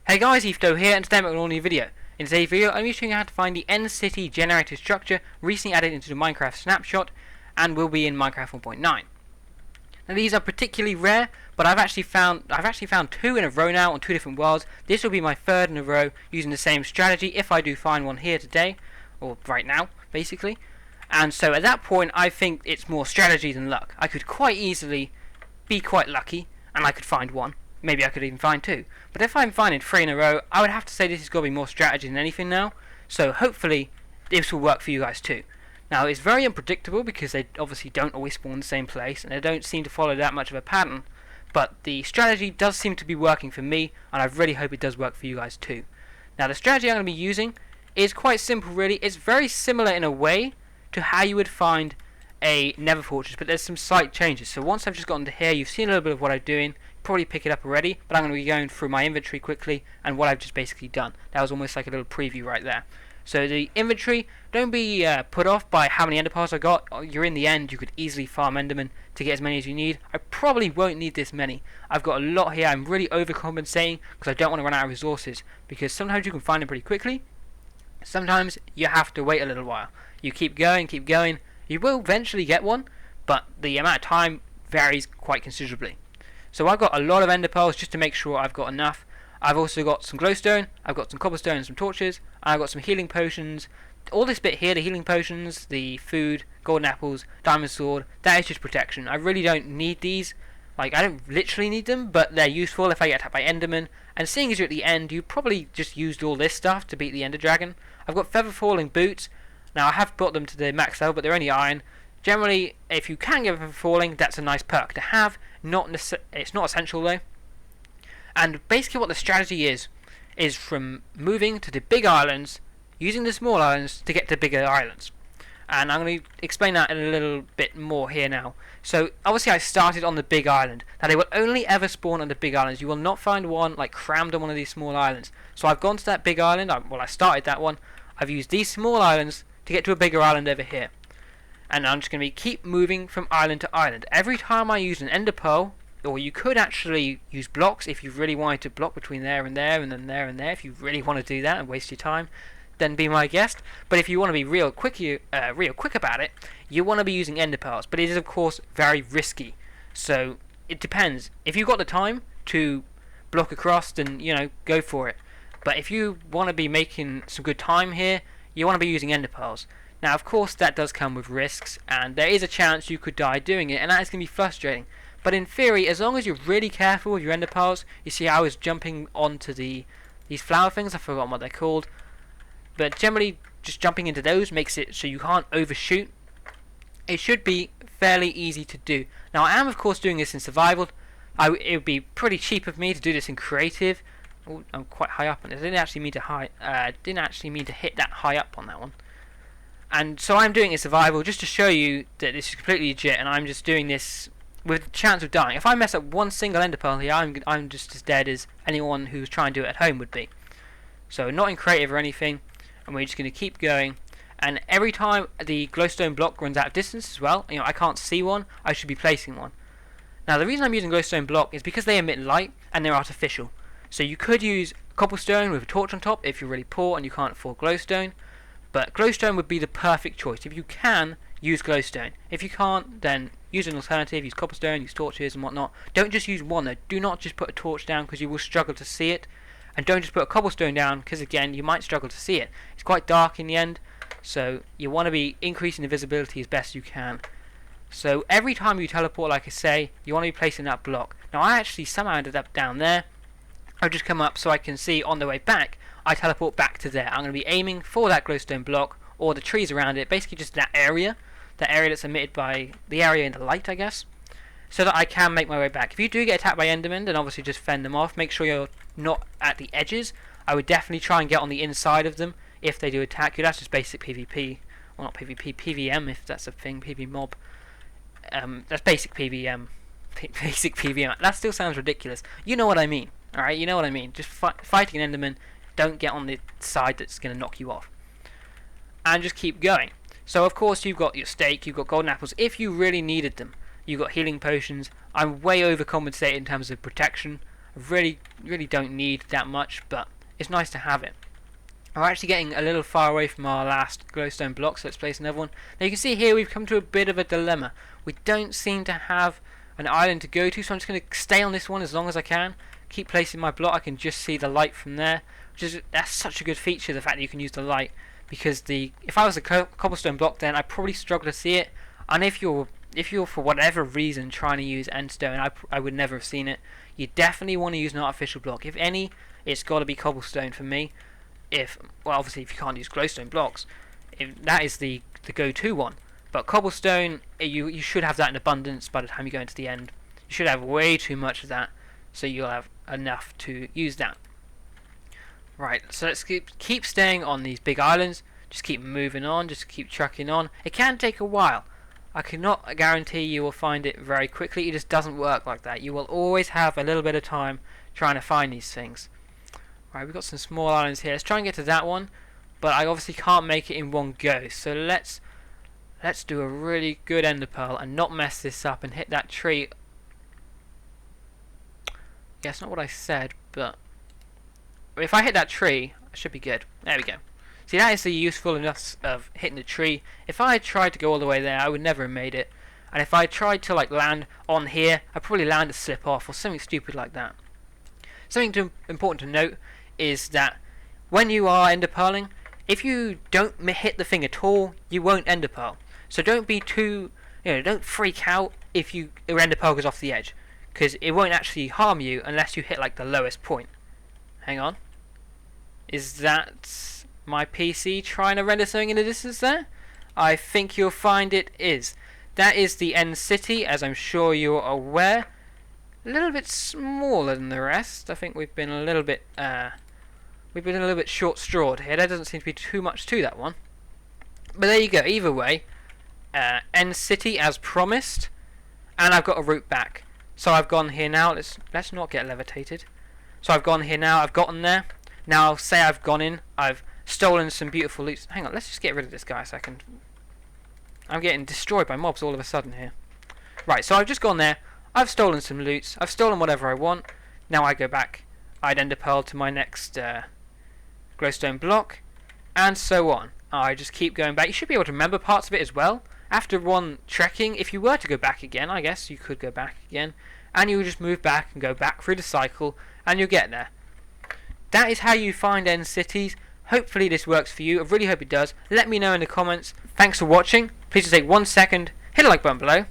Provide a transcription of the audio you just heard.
Hey guys, EthDo here, and today I'm making an all new video. In today's video, I'm showing you how to find the end city generator structure recently added into the Minecraft snapshot, and will be in Minecraft 1.9. Now these are particularly rare, but I've actually found two in a row now on two different worlds. This will be my third in a row using the same strategy if I do find one here today, or right now, basically. And so at that point, I think it's more strategy than luck. I could quite easily be quite lucky, and I could find one. Maybe I could even find two. But if I'm finding three in a row, I would have to say this has got to be more strategy than anything now. So hopefully this will work for you guys too. Now it's very unpredictable because they obviously don't always spawn in the same place and they don't seem to follow that much of a pattern. But the strategy does seem to be working for me, and I really hope it does work for you guys too. Now the strategy I'm going to be using is quite simple really. It's very similar in a way to how you would find a nether fortress, but there's some slight changes. So once I've just gotten to here, you've seen a little bit of what I'm doing. Probably pick it up already, but I'm going to be going through my inventory quickly and what I've just basically done. That was almost like a little preview right there. So the inventory, don't be put off by how many ender pearls I got. You're in the end, you could easily farm enderman to get as many as you need. I probably won't need this many. I've got a lot here. I'm really overcompensating because I don't want to run out of resources, because sometimes you can find them pretty quickly. Sometimes you have to wait a little while. You keep going, you will eventually get one, but the amount of time varies quite considerably. So I've got a lot of ender pearls just to make sure I've got enough. I've also got some glowstone, I've got some cobblestone and some torches, and I've got some healing potions. All this bit here, the healing potions, the food, golden apples, diamond sword, that is just protection. I really don't need these. Like, I don't literally need them, but they're useful if I get attacked by endermen. And seeing as you're at the end, you probably just used all this stuff to beat the ender dragon. I've got feather falling boots. Now I have brought them to the max level, but they're only iron. Generally, if you can get feather falling, that's a nice perk to have. It's not essential though. And basically what the strategy is from moving to the big islands, using the small islands to get to bigger islands. And I'm going to explain that in a little bit more here now. So obviously I started on the big island. Now they will only ever spawn on the big islands. You will not find one like crammed on one of these small islands. So I've gone to that big island. I started that one. I've used these small islands to get to a bigger island over here. And I'm just going to keep moving from island to island. Every time I use an ender pearl, or you could actually use blocks if you really wanted to block between there and there and then there and there, if you really want to do that and waste your time, then be my guest. But if you want to be real quick about it, you want to be using ender pearls. But it is of course very risky. So it depends. If you've got the time to block across, then go for it. But if you want to be making some good time here, you want to be using ender pearls. Now of course that does come with risks, and there is a chance you could die doing it, and that is going to be frustrating. But in theory, as long as you're really careful with your ender pearls, you see I was jumping onto these flower things, I've forgotten what they're called, but generally just jumping into those makes it so you can't overshoot. It should be fairly easy to do. Now I am of course doing this in survival. It would be pretty cheap of me to do this in creative. Oh, I'm quite high up on it. I didn't actually mean to hit that high up on that one. And so I'm doing it in survival just to show you that this is completely legit, and I'm just doing this with a chance of dying. If I mess up one single ender pearl here, I'm just as dead as anyone who's trying to do it at home would be. So not in creative or anything, and we're just going to keep going. And every time the glowstone block runs out of distance as well, I can't see one, I should be placing one. Now the reason I'm using glowstone block is because they emit light and they're artificial. So you could use cobblestone with a torch on top if you're really poor and you can't afford glowstone. But glowstone would be the perfect choice. If you can, use glowstone. If you can't, then use an alternative, use cobblestone, use torches and whatnot. Don't just use one though. Do not just put a torch down because you will struggle to see it. And don't just put a cobblestone down because again, you might struggle to see it. It's quite dark in the end, so you want to be increasing the visibility as best you can. So every time you teleport, like I say, you want to be placing that block. Now I actually somehow ended up down there. I'll just come up so I can see on the way back, I teleport back to there. I'm going to be aiming for that glowstone block or the trees around it, basically just that area that's emitted by the area in the light, I guess, so that I can make my way back. If you do get attacked by endermen, then obviously just fend them off. Make sure you're not at the edges. I would definitely try and get on the inside of them if they do attack you. That's just basic PvP. Well, not PvP, PvM if that's a thing, PV mob. That's basic PvM. Basic PvM. That still sounds ridiculous. You know what I mean, alright? You know what I mean. Just fighting an enderman, don't get on the side that's going to knock you off. And just keep going. So of course you've got your steak, you've got golden apples if you really needed them. You've got healing potions. I'm way overcompensated in terms of protection. I really don't need that much, but it's nice to have it. We're actually getting a little far away from our last glowstone block, so let's place another one. Now you can see here we've come to a bit of a dilemma. We don't seem to have an island to go to, so I'm just going to stay on this one as long as I can. Keep placing my block. I can just see the light from there, that's such a good feature, the fact that you can use the light, because if I was a cobblestone block, then I'd probably struggle to see it, and if you're for whatever reason trying to use endstone, I would never have seen it. You definitely want to use an artificial block. If any, it's got to be cobblestone for me. Well, obviously if you can't use glowstone blocks, that is the go-to one. But cobblestone, you should have that in abundance by the time you go into the end. You should have way too much of that, so you'll have enough to use that. Right, so let's keep staying on these big islands. Just keep moving on, just keep trucking on. It can take a while. I cannot guarantee you will find it very quickly. It just doesn't work like that. You will always have a little bit of time trying to find these things. Right, we've got some small islands here. Let's try and get to that one, but I obviously can't make it in one go. So let's do a really good ender pearl and not mess this up and hit that tree. Yeah, it's not what I said, but if I hit that tree, I should be good. There we go. See, that is the usefulness of hitting the tree. If I had tried to go all the way there, I would never have made it. And if I tried to land on here, I'd probably land to slip off or something stupid like that. Something important to note is that when you are ender pearling, if you don't hit the thing at all, you won't ender pearl. So don't be too, don't freak out if your ender pearl goes off the edge, because it won't actually harm you unless you hit the lowest point. Hang on. Is that my PC trying to render something in the distance there? I think you'll find it is. That is the end city, as I'm sure you're aware. A little bit smaller than the rest. I think we've been a little bit short-strawed here. There doesn't seem to be too much to that one. But there you go. Either way, end city as promised, and I've got a route back. So I've gone here now. Let's not get levitated. So I've gone here now. I've gotten there. Now I'll say I've gone in. I've stolen some beautiful loot. Hang on. Let's just get rid of this guy a second. I'm getting destroyed by mobs all of a sudden here. Right. So I've just gone there. I've stolen some loots. I've stolen whatever I want. Now I go back. I'd ender pearl to my next glowstone block, and so on. I just keep going back. You should be able to remember parts of it as well. After one trekking, if you were to go back again, I guess you could go back again, and you would just move back and go back through the cycle, and you'll get there. That is how you find end cities. Hopefully this works for you. I really hope it does. Let me know in the comments. Thanks for watching. Please just take 1 second, hit the like button below,